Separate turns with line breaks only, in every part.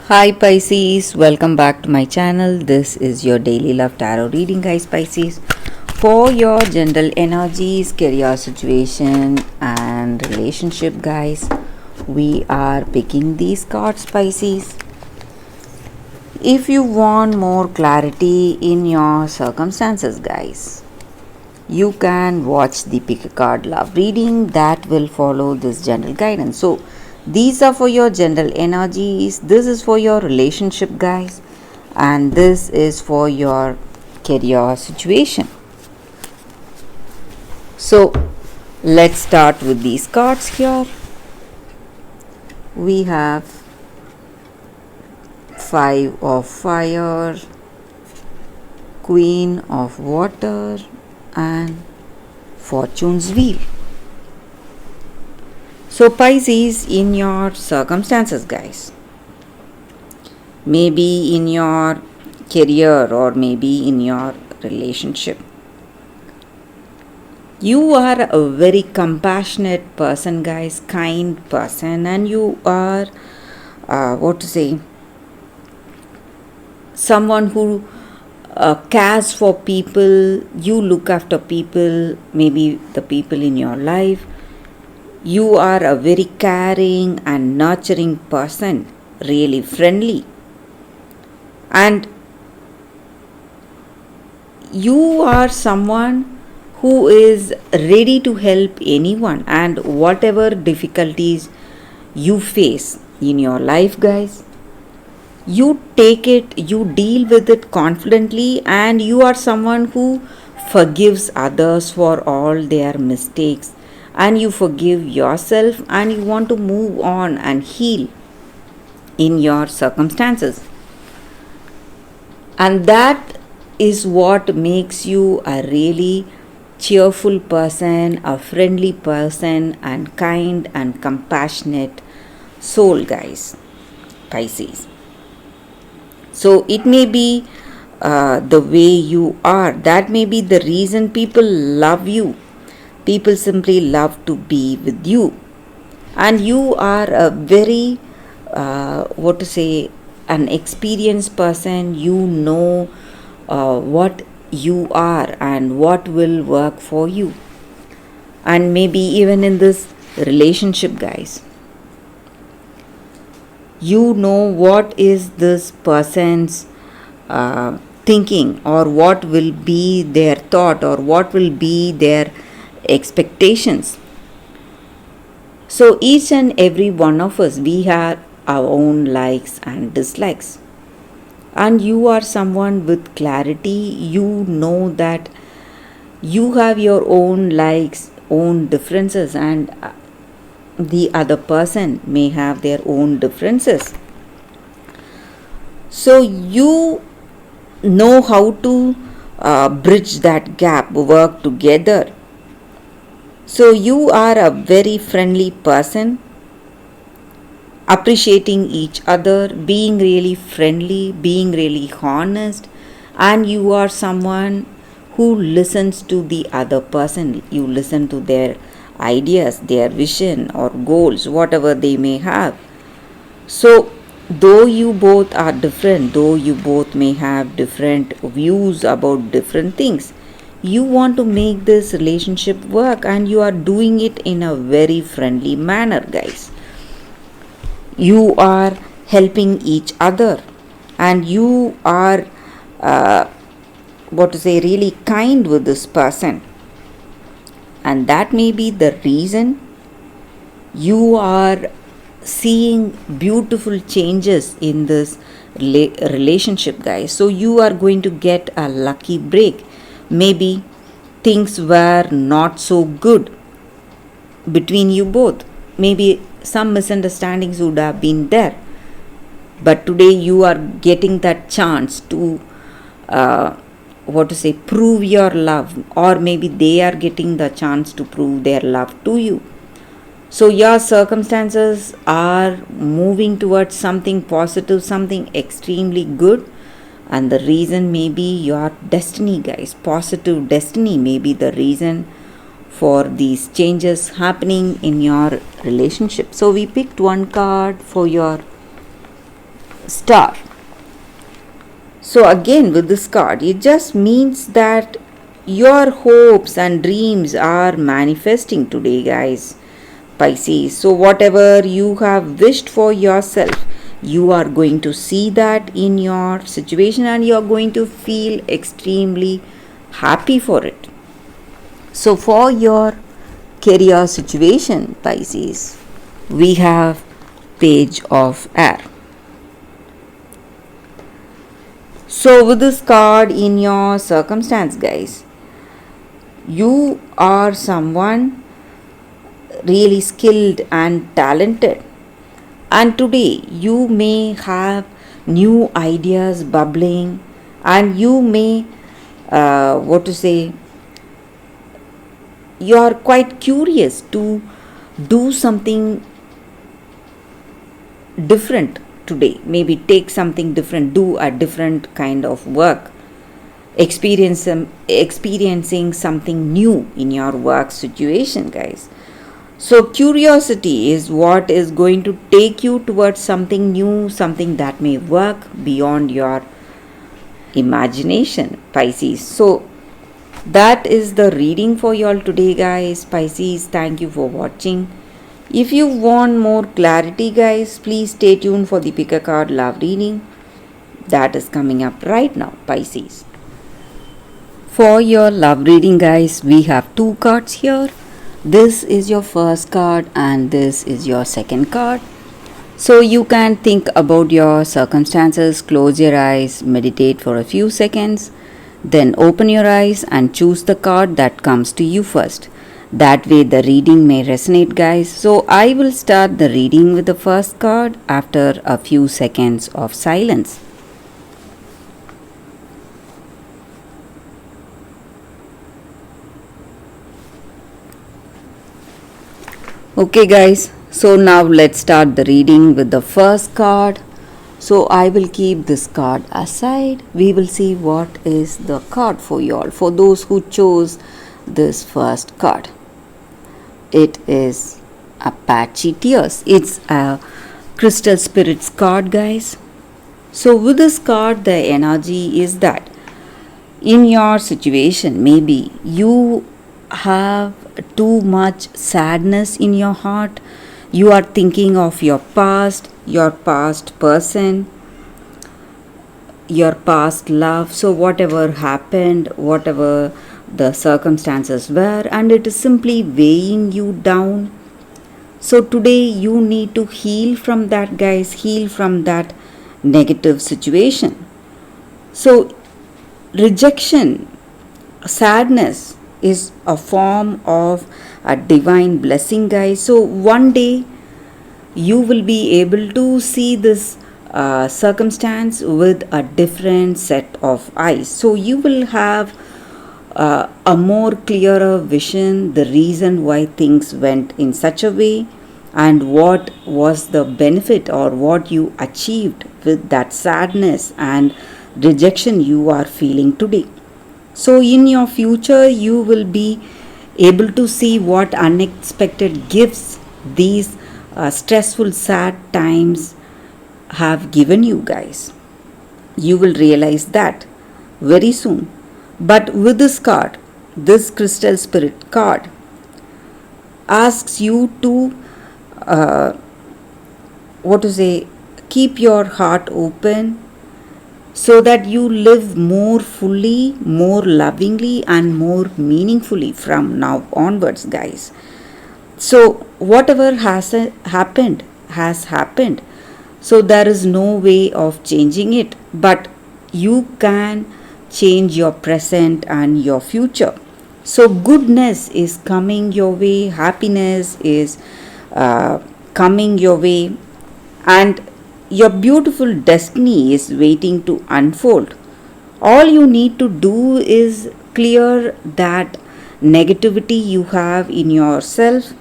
Hi Pisces, welcome back to my channel. This is your daily love tarot reading, guys. Pisces, for your general energies, career situation, and relationship, guys. We are picking these cards, Pisces. If you want more clarity in your circumstances, guys, you can watch the pick a card love reading that will follow this general guidance. So these are for your general energies, this is for your relationship, guys, and this is for your career situation. So let's start with these cards here. We have Five of Fire, Queen of Water, and Fortune's Wheel. So Pisces, in your circumstances, guys, maybe in your career or maybe in your relationship, you are a very compassionate person, guys, kind person, and you are someone who cares for people. You look after people, maybe the people in your life. You are a very caring and nurturing person, really friendly, and you are someone who is ready to help anyone and whatever difficulties you face in your life, guys. You take it, you deal with it confidently, and you are someone who forgives others for all their mistakes, and you forgive yourself, and you want to move on and heal in your circumstances. And that is what makes you a really cheerful person, a friendly person, and kind and compassionate soul, guys, Pisces. So it may be the way you are. That may be the reason people love you. People simply love to be with you. And you are a very, an experienced person. You know what you are and what will work for you. And maybe even in this relationship, guys, you know what is this person's thinking, or what will be their thought, or what will be their expectations. So each and every one of us, we have our own likes and dislikes, and you are someone with clarity. You know that you have your own likes, own differences, and the other person may have their own differences. So you know how to bridge that gap, work together. So you are a very friendly person, appreciating each other, being really friendly, being really honest, and you are someone who listens to the other person. You listen to their ideas, their vision or goals, whatever they may have. So though you both are different, though you both may have different views about different things, you want to make this relationship work, and you are doing it in a very friendly manner, guys. You are helping each other, and you are really kind with this person, and that may be the reason you are seeing beautiful changes in this relationship, guys. So you are going to get a lucky break. Maybe things were not so good between you both. Maybe some misunderstandings would have been there, but today you are getting that chance to prove your love, or maybe they are getting the chance to prove their love to you. So your circumstances are moving towards something positive, something extremely good, and the reason may be your destiny, guys. Positive destiny may be the reason for these changes happening in your relationship. So we picked one card for your Star. So again with this card, it just means that your hopes and dreams are manifesting today, guys. Pisces. So whatever you have wished for yourself, you are going to see that in your situation and you are going to feel extremely happy for it. So for your career situation, Pisces, we have Page of Air. So with this card in your circumstance, guys, you are someone really skilled and talented, and today you may have new ideas bubbling, and you may you are quite curious to do something different today, maybe take something different, do a different kind of work, experiencing something new in your work situation, guys. So curiosity is what is going to take you towards something new, something that may work beyond your imagination, Pisces. So that is the reading for you all today, guys. Pisces, thank you for watching. If you want more clarity, guys, please stay tuned for the pick a card love reading that is coming up right now, Pisces. For your love reading, guys, we have two cards here. This is your first card and this is your second card. So you can think about your circumstances, close your eyes, meditate for a few seconds, then open your eyes and choose the card that comes to you first. That way the reading may resonate, guys. So I will start the reading with the first card after a few seconds of silence. Okay, guys, so now let's start the reading with the first card. So I will keep this card aside. We will see what is the card for you all, for those who chose this first card. It is Apache Tears. It's a Crystal Spirits card, guys. So with this card, the energy is that in your situation, maybe you have too much sadness in your heart. You are thinking of your past person, your past love. So whatever happened, whatever the circumstances were, and it is simply weighing you down. So today you need to heal from that, guys. Heal from that negative situation. So rejection, sadness is a form of a divine blessing, guys. So one day you will be able to see this circumstance with a different set of eyes. So you will have a more clearer vision, the reason why things went in such a way, and what was the benefit or what you achieved with that sadness and rejection you are feeling today. So in your future, you will be able to see what unexpected gifts these stressful, sad times have given you, guys. You will realize that very soon. But with this card, this Crystal Spirit card asks you to keep your heart open, so that you live more fully, more lovingly, and more meaningfully from now onwards, guys. So whatever has happened has happened. So there is no way of changing it, but you can change your present and your future. So goodness is coming your way, happiness is coming your way, and your beautiful destiny is waiting to unfold. All you need to do is clear that negativity you have in yourself,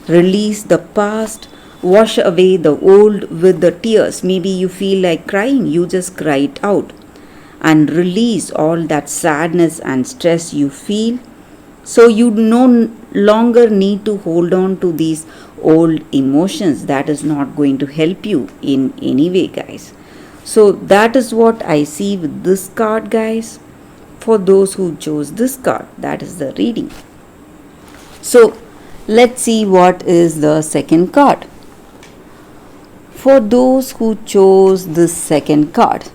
release the past, wash away the old with the tears. Maybe you feel like crying, you just cry it out and release all that sadness and stress you feel. So you no longer need to hold on to these old emotions. That is not going to help you in any way, guys. So that is what I see with this card, guys. For those who chose this card, that is the reading. So let's see what is the second card. For those who chose this second card,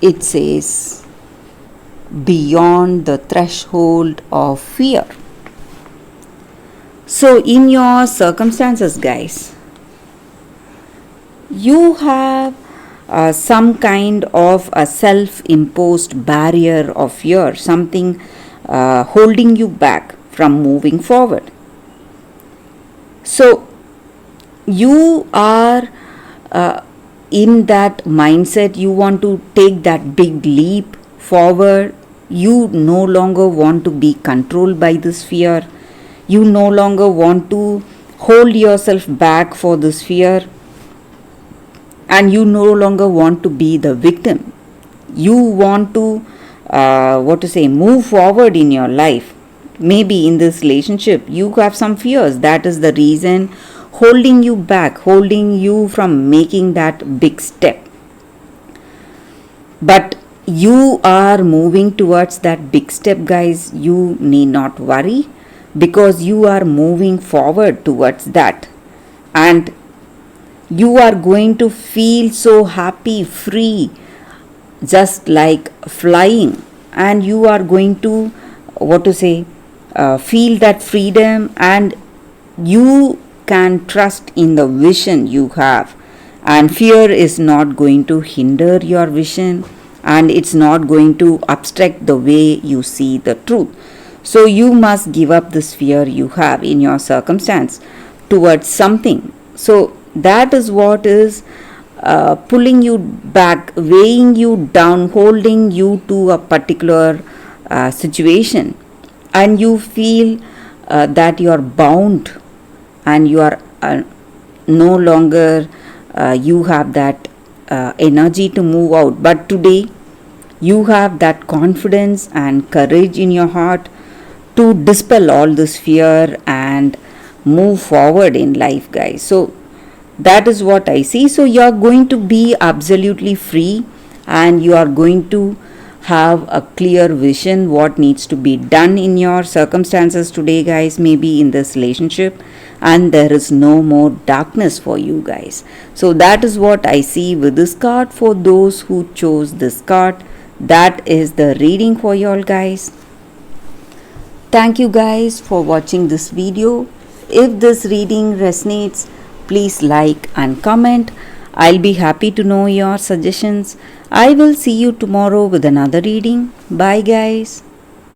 it says beyond the threshold of fear. So in your circumstances, guys, you have some kind of a self-imposed barrier of fear, something holding you back from moving forward. So you are in that mindset, you want to take that big leap forward. You no longer want to be controlled by this fear. You no longer want to hold yourself back for this fear, and you no longer want to be the victim. You want to move forward in your life. Maybe in this relationship you have some fears, that is the reason holding you back, holding you from making that big step. But you are moving towards that big step, guys. You need not worry, because you are moving forward towards that, and you are going to feel so happy, free, just like flying, and you are going to feel that freedom, and you can trust in the vision you have, and fear is not going to hinder your vision, and it's not going to obstruct the way you see the truth. So you must give up this fear you have in your circumstance towards something. So that is what is pulling you back, weighing you down, holding you to a particular situation, and you feel that you are bound, and you are no longer you have that energy to move out. But today you have that confidence and courage in your heart to dispel all this fear and move forward in life, guys. So that is what I see. So you are going to be absolutely free, and you are going to have a clear vision what needs to be done in your circumstances today, guys, maybe in this relationship, and there is no more darkness for you, guys. So that is what I see with this card. For those who chose this card, that is the reading for y'all, guys. Thank you guys for watching this video. If this reading resonates, please like and comment. I'll be happy to know your suggestions. I will see you tomorrow with another reading. Bye, guys.